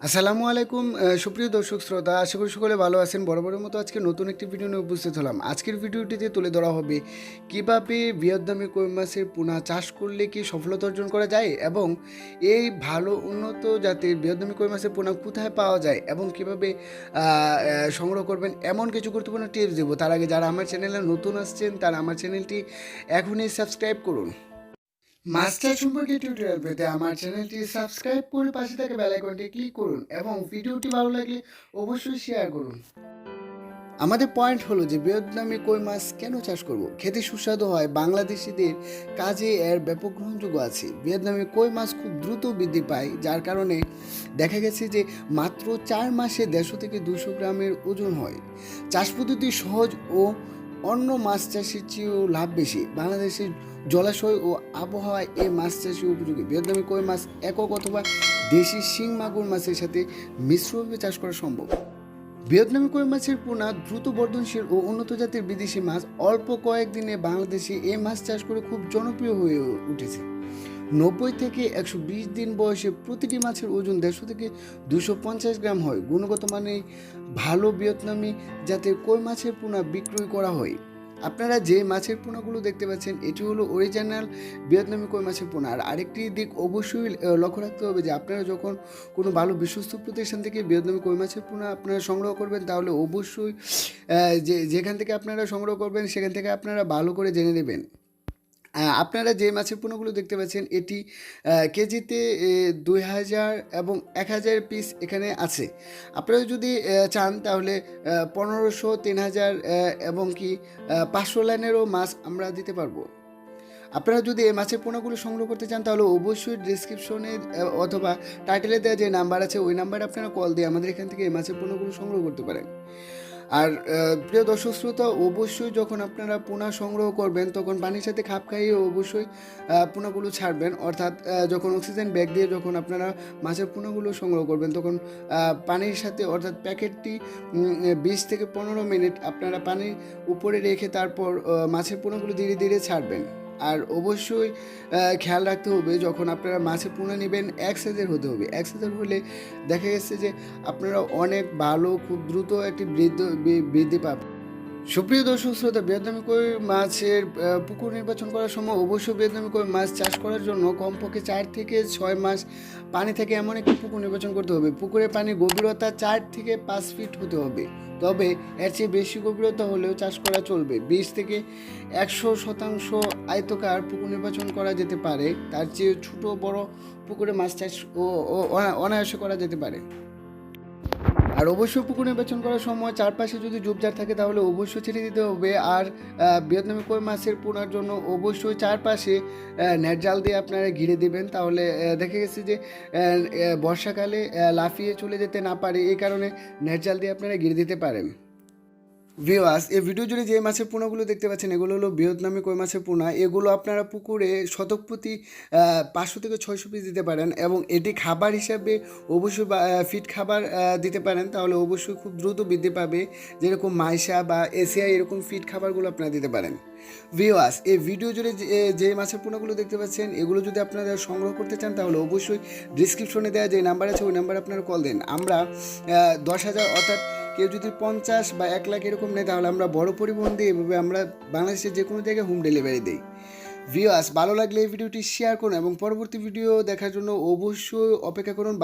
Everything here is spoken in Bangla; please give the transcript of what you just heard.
আসসালামু আলাইকুম সুপ্রিয় দর্শক শ্রোতা, আশা করি সকলে ভালো আছেন। বরাবরের মতো আজকে নতুন একটি ভিডিও নিয়ে উপস্থিত হলাম। আজকের ভিডিওটিতে তুলে ধরা হবে কীভাবে বৃহৎদামী কই মাছের পোনা চাষ করলে কি সফলতা অর্জন করা যায়, এবং এই ভালো উন্নত জাতের বৃহৎদামী কই মাছের পোনা কোথায় পাওয়া যায় এবং কীভাবে সংগ্রহ করবেন, এমন কিছু গুরুত্বপূর্ণ টিপস দেবো। তার আগে যারা আমার চ্যানেলে নতুন আসছেন তারা আমার চ্যানেলটি এখনই সাবস্ক্রাইব করুন। মাছ চাষ সম্পর্কে টিউটোরিয়াল পেতে আমার চ্যানেলটি সাবস্ক্রাইব করে পাশে থাকা বেল আইকনটি ক্লিক করুন এবং ভিডিওটি ভালো লাগলে অবশ্যই শেয়ার করুন। আমাদের পয়েন্ট হলো যে ভিয়েতনামি কই মাছ কেন চাষ করব। খেতে সুস্বাদু হয়, বাংলাদেশিদের কাজে এর ব্যাপক গ্রহণযোগ্য আছে। ভিয়েতনামি কই মাছ খুব দ্রুত বৃদ্ধি পায়, যার কারণে দেখা গেছে যে মাত্র 4 মাসে 150 থেকে 200 গ্রামের ওজন হয়। চাষ পদ্ধতি সহজ ও অন্য মাছ চাষের চেয়েও লাভ বেশি। বাংলাদেশের জলাশয় ও আবহাওয়ায় এই মাছ চাষে উপযোগী। ভিয়েতনামি কই মাছ একক অথবা দেশি শিং মাগুর মাছের সাথে মিশ্রভাবে চাষ করা সম্ভব। ভিয়েতনামি কই মাছের পোনা দ্রুত বর্ধনশীল ও উন্নত জাতের বিদেশি মাছ। অল্প কয়েকদিনে বাংলাদেশে এই মাছ চাষ করে খুব জনপ্রিয় হয়ে উঠেছে। 90 থেকে 120 দিন বয়সে প্রতিটি মাছের ওজন 150 থেকে 250 গ্রাম হয়। গুণগত মানে ভালো ভিয়েতনামি জাতের কই মাছের পোনা বিক্রয় করা হয়। আপনারা যে মাছের পোনাগুলো দেখতে পাচ্ছেন এটি হলো অরিজিনাল ভিয়েতনামি কই মাছের পোনা। আর আরেকটি দিক অবশ্যই লক্ষ্য রাখতে হবে যে আপনারা যখন কোনো ভালো বিশ্বস্ত প্রতিষ্ঠান থেকে ভিয়েতনামি কই মাছের পোনা আপনারা সংগ্রহ করবেন, তাহলে অবশ্যই যেখান থেকে আপনারা সংগ্রহ করবেন সেখান থেকে আপনারা ভালো করে জেনে নেবেন। আপনারা যে মাছের পোনাগুলো দেখতে পাচ্ছেন এটি কেজিতে 2000 এবং 1000 পিস এখানে আছে। আপনারা যদি চান তাহলে 1500, 3000 এবং কি 500 লাইনেরও মাছ আমরা দিতে পারবো। আপনারা যদি এই মাছের পোনাগুলো সংগ্রহ করতে চান তাহলে অবশ্যই ডিসক্রিপশনে অথবা টাইটেলে দেওয়া যে নাম্বার আছে ওই নাম্বারে আপনারা কল দিয়ে আমাদের এখান থেকে এই মাছের পোনাগুলো সংগ্রহ করতে পারেন। আর প্রিয় দর্শক শ্রোতা, অবশ্যই যখন আপনারা পোনা সংগ্রহ করবেন তখন পানির সাথে খাপ খাইয়ে অবশ্যই পোনাগুলো ছাড়বেন। অর্থাৎ যখন অক্সিজেন ব্যাগ দিয়ে যখন আপনারা মাছের পোনাগুলো সংগ্রহ করবেন তখন পানির সাথে, অর্থাৎ প্যাকেটটি 20 থেকে 15 মিনিট আপনারা পানির উপরে রেখে তারপর মাছের পোনাগুলো ধীরে ধীরে ছাড়বেন। আর অবশ্যই খেয়াল রাখতে হবে যখন আপনারা মাছের পোনা নেবেন এক সাইজের হতে হবে। এক সাইজের হলে দেখা গেছে যে আপনারা অনেক ভালো, খুব দ্রুত একটি বৃদ্ধি পাবেন। সুপ্রিয় দর্শক শ্রোতা, ভিয়েতনামি কই মাছের পুকুর নির্বাচন করার সময় অবশ্যই ভিয়েতনামি কই মাছ চাষ করার জন্য কমপক্ষে 4 থেকে 6 মাস পানি থেকে এমন একটি পুকুর নির্বাচন করতে হবে। পুকুরের পানির গভীরতা 4 থেকে 5 ফিট হতে হবে, তবে এর চেয়ে বেশি গভীরতা হলেও চাষ করা চলবে। 20 থেকে 100% আয়তকার পুকুর নির্বাচন করা যেতে পারে। তার চেয়ে ছোট বড় পুকুরে মাছ চাষ অনায়াসে করা যেতে পারে। আর অবশ্যই পুকুর নির্বাচন করার সময় চারপাশে যদি ঝোপঝাড় থাকে তাহলে অবশ্যই ছেড়ে দিতে হবে। আর ভিয়েতনামি কই মাছের পোনার জন্য অবশ্যই চারপাশে নেট জাল দিয়ে আপনারা ঘিরে দেবেন, তাহলে দেখা গেছে যে বর্ষাকালে লাফিয়ে চলে যেতে না পারে, এই কারণে নেট জাল দিয়ে আপনারা ঘিরে দিতে পারেন। ভিউয়ার্স, এই ভিডিও জুড়ে যে মাছের পোনাগুলো দেখতে পাচ্ছেন এগুলো হলো ভিয়েতনামি কই মাছের পোনা। এগুলো আপনারা পুকুরে শতক প্রতি 500 থেকে 600 পিস দিতে পারেন, এবং এটি খাবার হিসাবে অবশ্যই ফিট খাবার দিতে পারেন, তাহলে অবশ্যই খুব দ্রুত বৃদ্ধি পাবে। যেরকম মাইশা বা এসিআই এরকম ফিট খাবারগুলো আপনারা দিতে পারেন। ভিউয়ার্স, এই ভিডিও জুড়ে যে মাছের পোনাগুলো দেখতে পাচ্ছেন এগুলো যদি আপনারা সংগ্রহ করতে চান তাহলে অবশ্যই ডিসক্রিপশনে দেওয়া যে নাম্বার আছে ওই নাম্বারে আপনারা কল দেন। আমরা 10,000 অর্থাৎ কেউ যদি 50 বা 1 লাখ এরকম নেয় তাহলে আমরা বড় পরিবহন দিই, এভাবে আমরা বাংলাদেশের যে কোনো জায়গায় হোম ডেলিভারি দিই। ভিউয়ার্স, ভালো লাগলে এই ভিডিওটি শেয়ার করুন এবং পরবর্তী ভিডিও দেখার জন্য অবশ্যই অপেক্ষা করুন।